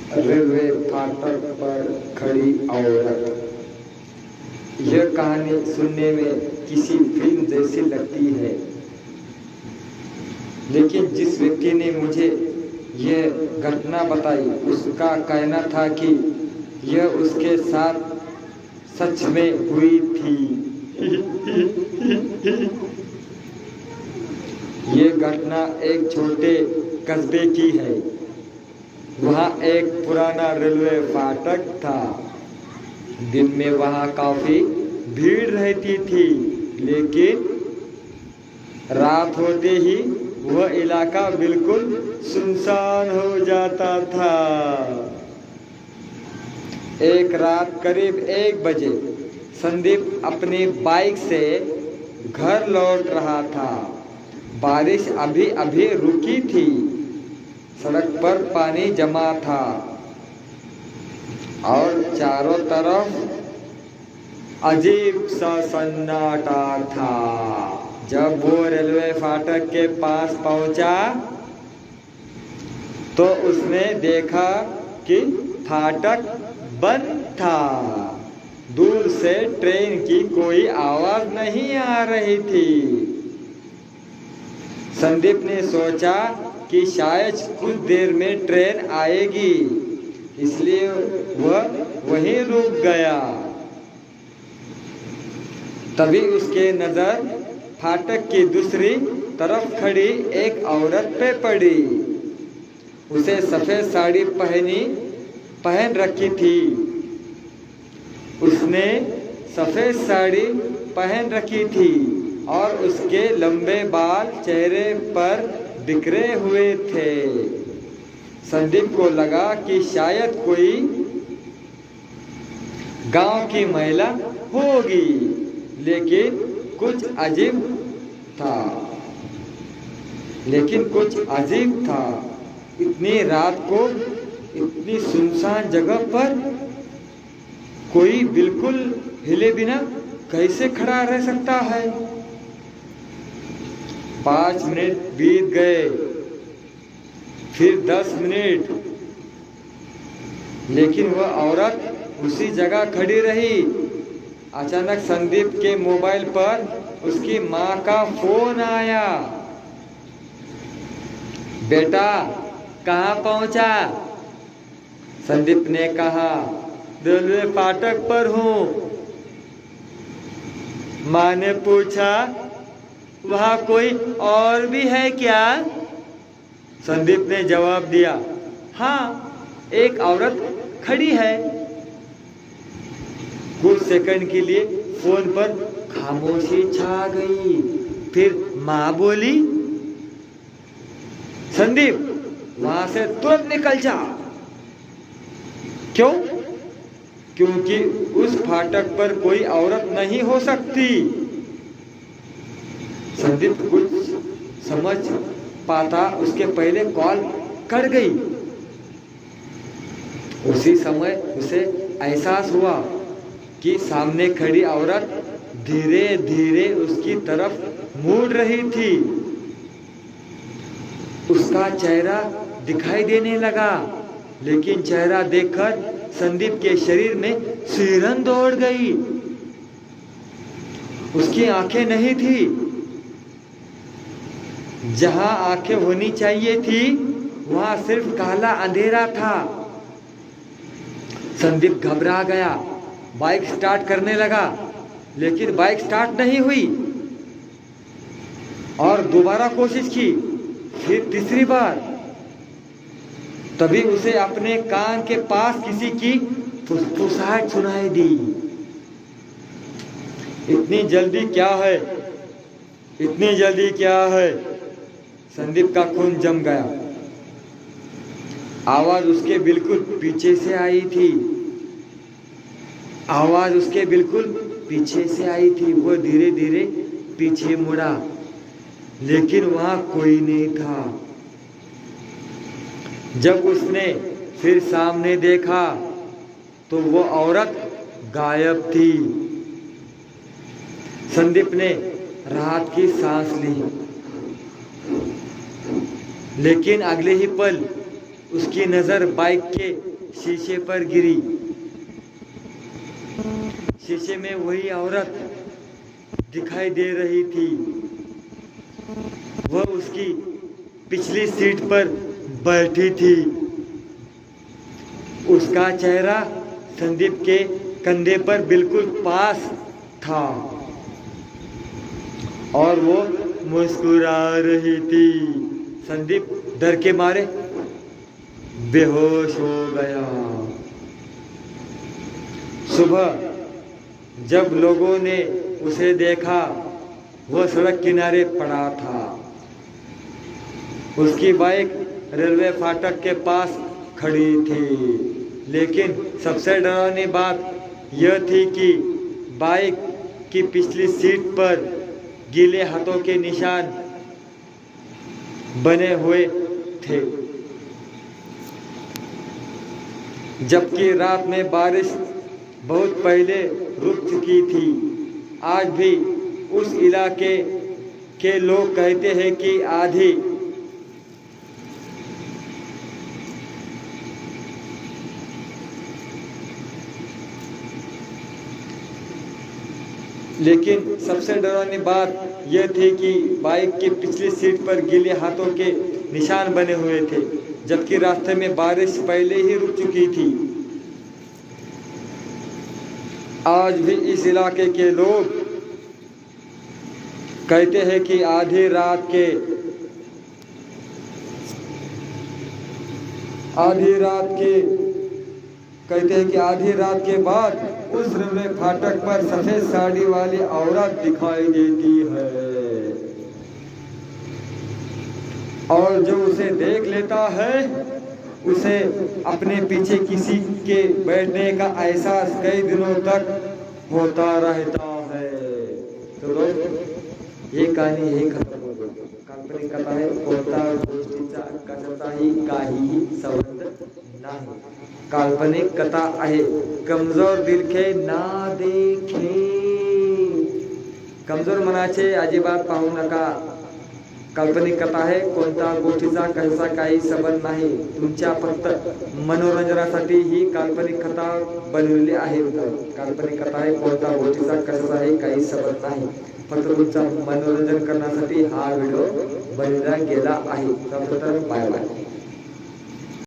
Railway फाटक पर खड़ी औरत। यह कहानी सुनने में किसी फिल्म जैसी लगती है, लेकिन जिस व्यक्ति ने मुझे यह घटना बताई उसका कहना था कि यह उसके साथ सच में हुई थी। ये घटना एक छोटे कस्बे की है। वहाँ एक पुराना रेलवे फाटक था। दिन में वहाँ काफी भीड़ रहती थी, लेकिन रात होते ही वह इलाका बिल्कुल सुनसान हो जाता था। एक रात करीब 1 बजे संदीप अपनी बाइक से घर लौट रहा था। बारिश अभी अभी रुकी थी। सड़क पर पानी जमा था और चारों तरफ अजीब सा सन्नाटा था। जब वो रेलवे फाटक के पास पहुंचा तो उसने देखा कि फाटक बंद था। दूर से ट्रेन की कोई आवाज नहीं आ रही थी। संदीप ने सोचा कि शायद कुछ देर में ट्रेन आएगी, इसलिए वह वहीं रुक गया। तभी उसके नजर फाटक की दूसरी तरफ खड़ी एक औरत पे पड़ी। उसे सफेद साड़ी पहन रखी थी। उसने सफेद साड़ी पहन रखी थी और उसके लंबे बाल चेहरे पर बिखरे हुए थे। संदीप को लगा कि शायद कोई गांव की महिला होगी, लेकिन कुछ अजीब था। इतनी रात को इतनी सुनसान जगह पर कोई बिल्कुल हिले बिना कैसे खड़ा रह सकता है? 5 मिनट बीत गए, फिर 10 मिनट, लेकिन वह औरत उसी जगह खड़ी रही। अचानक संदीप के मोबाइल पर उसकी माँ का फोन आया। बेटा, कहाँ पहुंचा? संदीप ने कहा, रेलवे फाटक पर हूँ। माँ ने पूछा, वहाँ कोई और भी है क्या? संदीप ने जवाब दिया, हाँ, एक औरत खड़ी है। कुछ सेकंड के लिए फोन पर खामोशी छा गई। फिर माँ बोली, संदीप, वहां से तुरंत निकल जा। क्यों? क्योंकि उस फाटक पर कोई औरत नहीं हो सकती। संदीप कुछ समझ पाता उसके पहले कॉल कट गई। उसी समय उसे एहसास हुआ कि सामने खड़ी औरत धीरे धीरे उसकी तरफ मुड़ रही थी। उसका चेहरा दिखाई देने लगा, लेकिन चेहरा देखकर संदीप के शरीर में सिहरन दौड़ गई। उसकी आंखें नहीं थी। जहां आंखें होनी चाहिए थी, वहां सिर्फ काला अंधेरा था। संदीप घबरा गया। बाइक स्टार्ट करने लगा, लेकिन बाइक स्टार्ट नहीं हुई। और दोबारा कोशिश की, फिर तीसरी बार। तभी उसे अपने कान के पास किसी की फुसफुसाहट सुनाई दी। इतनी जल्दी क्या है? इतनी जल्दी क्या है? संदीप का खून जम गया। आवाज उसके बिल्कुल पीछे से आई थी। आवाज उसके बिल्कुल पीछे से आई थी। वो धीरे धीरे पीछे मुड़ा, लेकिन वहां कोई नहीं था। जब उसने फिर सामने देखा तो वो औरत गायब थी। संदीप ने राहत की सांस ली, लेकिन अगले ही पल उसकी नजर बाइक के शीशे पर गिरी। शीशे में वही औरत दिखाई दे रही थी। वह उसकी पिछली सीट पर बैठी थी। उसका चेहरा संदीप के कंधे पर बिल्कुल पास था और वो मुस्कुरा रही थी। संदीप डर के मारे बेहोश हो गया। सुबह जब लोगों ने उसे देखा, वह सड़क किनारे पड़ा था। उसकी बाइक रेलवे फाटक के पास खड़ी थी। लेकिन सबसे डरावनी बात यह थी कि बाइक की पिछली सीट पर गीले हाथों के निशान बने हुए थे। जबकि रात में बारिश बहुत पहले रुक चुकी थी। आज भी उस इलाके के लोग कहते हैं कि आधी लेकिन सबसे डरावनी बात यह थी कि बाइक की पिछली सीट पर गीले हाथों के निशान बने हुए थे, जबकि रास्ते में बारिश पहले ही रुक चुकी थी। आज भी इस इलाके के लोग कहते हैं कि आधी रात के बाद उस रेलवे फाटक पर सफेद साड़ी वाली औरत दिखाई देती है और जो उसे देख लेता है उसे अपने पीछे किसी के बैठने का एहसास कई दिनों तक होता रहता है। तो लोग ये कहानी यही खत्म हो गई। काल्पनिक कथा है, कोणता गोष्टीचा कशाचाही काही संबंध नाही। काल्पनिक कथा आहे। कमजोर दिलखे ना देखे। कमजोर मनाचे अजिबात पाहू नका। काल्पनिक कथा आहे, कोणत्या गोष्टीचा कशाचा काही संबंध नाही। तुमच्या फक्त मनोरंजनासाठी ही काल्पनिक कथा बनवलेली आहे। काल्पनिक कथा आहे, कोणत्या गोष्टीचा कशाचाही काही संबंध नाही। फक्त तुमचा मनोरंजन करण्यासाठी हा व्हिडिओ बनवला गेला आहे। तर बाय बाय।